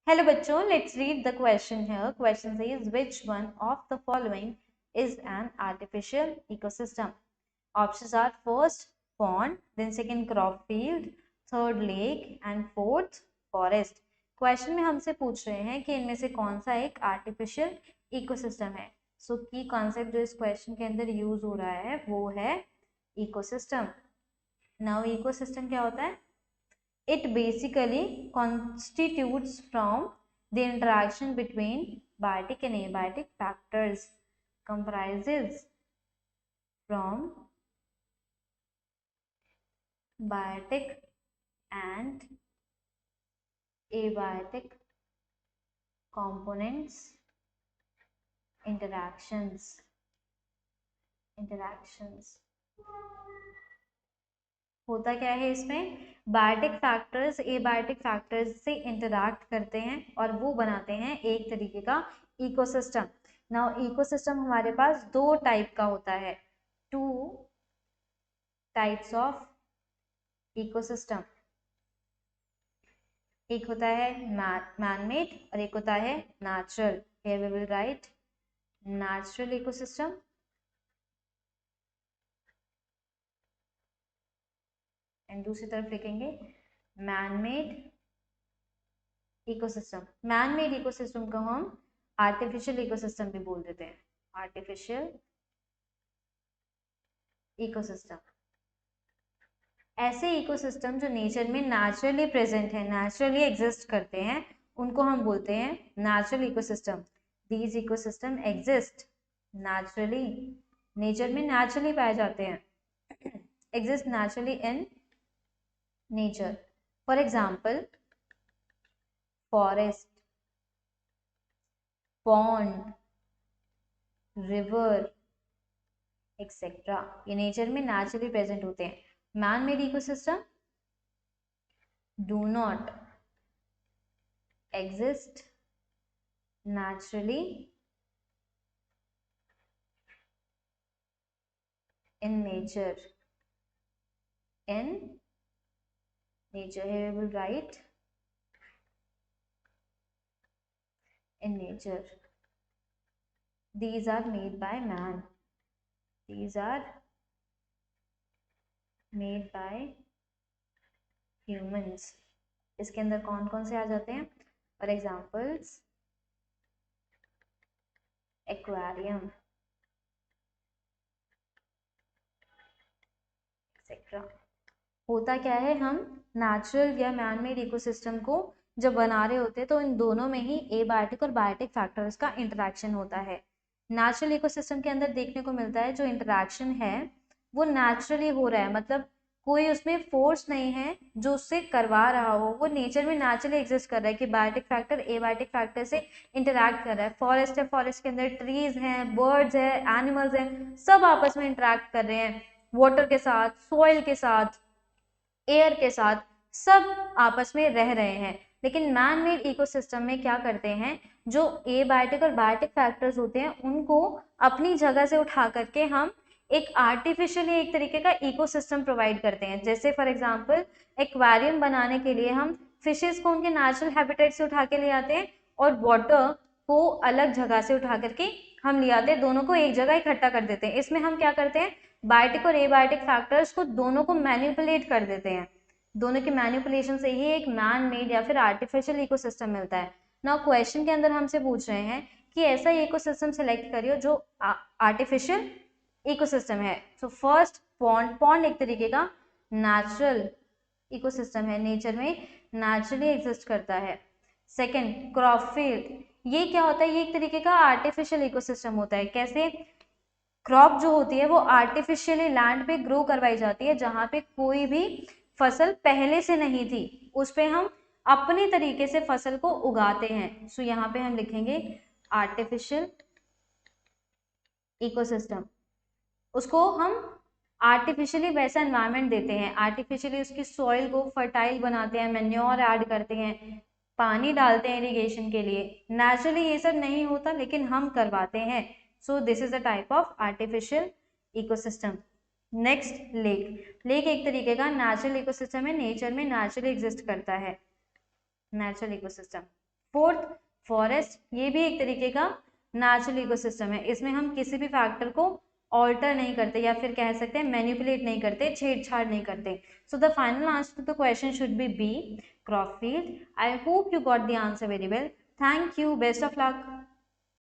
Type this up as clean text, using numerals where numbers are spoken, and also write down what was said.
Hello बच्चों, let's read the question here. Question says which one of the following is an artificial ecosystem? Options are first pond, then second crop field, third lake and fourth forest. Question में हमसे पूछ रहे हैं कि इनमें से कौन सा एक आर्टिफिशियल इकोसिस्टम है. सो की कॉन्सेप्ट जो इस क्वेश्चन के अंदर यूज हो रहा है वो है इकोसिस्टम. नाउ इकोसिस्टम क्या होता है? It basically constitutes from the interaction between biotic and abiotic factors, comprises from biotic and abiotic components interactions. होता क्या है इसमें? बायोटिक फैक्टर्स एबायोटिक फैक्टर्स से इंटरैक्ट करते हैं और वो बनाते हैं एक तरीके का इकोसिस्टम. नाउ इकोसिस्टम हमारे पास दो टाइप का होता है, टू टाइप्स ऑफ इकोसिस्टम. एक होता है मैन मेड और एक होता है natural. Here we will write natural ecosystem and दूसरी तरफ लिखेंगे man made ecosystem. Man made ecosystem को हम आर्टिफिशियल इकोसिस्टम भी बोल देते हैं. आर्टिफिशियल इकोसिस्टम ऐसे इकोसिस्टम जो नेचर में नेचुरली प्रेजेंट है, नेचुरली एग्जिस्ट करते हैं, उनको हम बोलते हैं natural ecosystem. These ecosystem exist naturally, nature में नेचुरली पाए जाते हैं, exist naturally in nature. For example forest, pond, river etcetera, ये नेचर में नेचुरली प्रेजेंट होते हैं. Man made ecosystem do not exist naturally in nature. Here we will write in nature. These are made by man. These are made by humans. इसके अंदर कौन कौन से आ जाते हैं? For examples aquarium etcetera. होता क्या है, हम नेचुरल या मैन मेड इकोसिस्टम को जब बना रहे होते हैं तो इन दोनों में ही एबायोटिक और बायोटिक फैक्टर्स का इंटरेक्शन होता है. नेचुरल इकोसिस्टम के अंदर देखने को मिलता है जो इंटरेक्शन है वो नेचुरली हो रहा है, मतलब कोई उसमें फोर्स नहीं है जो उससे करवा रहा हो, वो नेचर में नेचुरली एग्जिस्ट कर रहा है कि बायोटिक फैक्टर एबायोटिक फैक्टर से इंटरैक्ट कर रहा है. फॉरेस्ट है, फॉरेस्ट के अंदर ट्रीज हैं, बर्ड्स है, एनिमल्स हैं, सब आपस में इंटरैक्ट कर रहे हैं, वाटर के साथ, सॉइल के साथ, एयर के साथ, सब आपस में रह रहे हैं. लेकिन मैन मेड इकोसिस्टम में क्या करते हैं, जो एबायोटिक और बायोटिक फैक्टर्स होते हैं उनको अपनी जगह से उठा करके हम एक आर्टिफिशियली एक तरीके का इकोसिस्टम प्रोवाइड करते हैं. जैसे फॉर एग्जांपल एक्वेरियम बनाने के लिए हम फिशेस को उनके नेचुरल हैबिटेट से उठा के ले आते हैं और वाटर को अलग जगह से उठा करके हम ले आते हैं, दोनों को एक जगह इकट्ठा कर देते हैं. इसमें हम क्या करते हैं, बायोटिक और एबायोटिक फैक्टर्स को दोनों को मैनिपुलेट कर देते हैं. दोनों के मैनिपुलेशन से ही एक मैन मेड या फिर आर्टिफिशियल इकोसिस्टम मिलता है. नाउ क्वेश्चन के अंदर हमसे पूछ रहे हैं कि ऐसा इकोसिस्टम सेलेक्ट करियो जो आर्टिफिशियल इकोसिस्टम है. So first pond. पॉन्ड एक तरीके का नेचुरल इकोसिस्टम है, नेचर में नेचुरली एग्जिस्ट करता है. Second crop field. ये क्या होता है, ये एक तरीके का आर्टिफिशियल इकोसिस्टम होता है. कैसे? क्रॉप जो होती है वो आर्टिफिशियली लैंड पे ग्रो करवाई जाती है, जहां पे कोई भी फसल पहले से नहीं थी, उस पे हम अपने तरीके से फसल को उगाते हैं. सो यहाँ पे हम लिखेंगे आर्टिफिशियल इकोसिस्टम. उसको हम आर्टिफिशियली वैसा एनवायरनमेंट देते हैं, आर्टिफिशियली उसकी सॉइल को फर्टाइल बनाते हैं, मैन्योर ऐड करते हैं, पानी डालते हैं इरिगेशन के लिए. नेचुरली ये सब नहीं होता लेकिन हम करवाते हैं. So this is a type of artificial ecosystem. Next lake. Lake एक तरीके का नेचुरल इकोसिस्टम है, नेचर में नेचुरली एग्जिस्ट करता है, नेचुरल इकोसिस्टम. फोर्थ, फॉरेस्ट, ये भी एक तरीके का नेचुरल इकोसिस्टम है, इसमें हम किसी भी फैक्टर को ऑल्टर नहीं करते या फिर कह सकते हैं मैनिपुलेट नहीं करते, छेड़छाड़ नहीं करते. So the final answer to the question should be B, crop field. I hope you got the answer very well. Thank you, best of luck.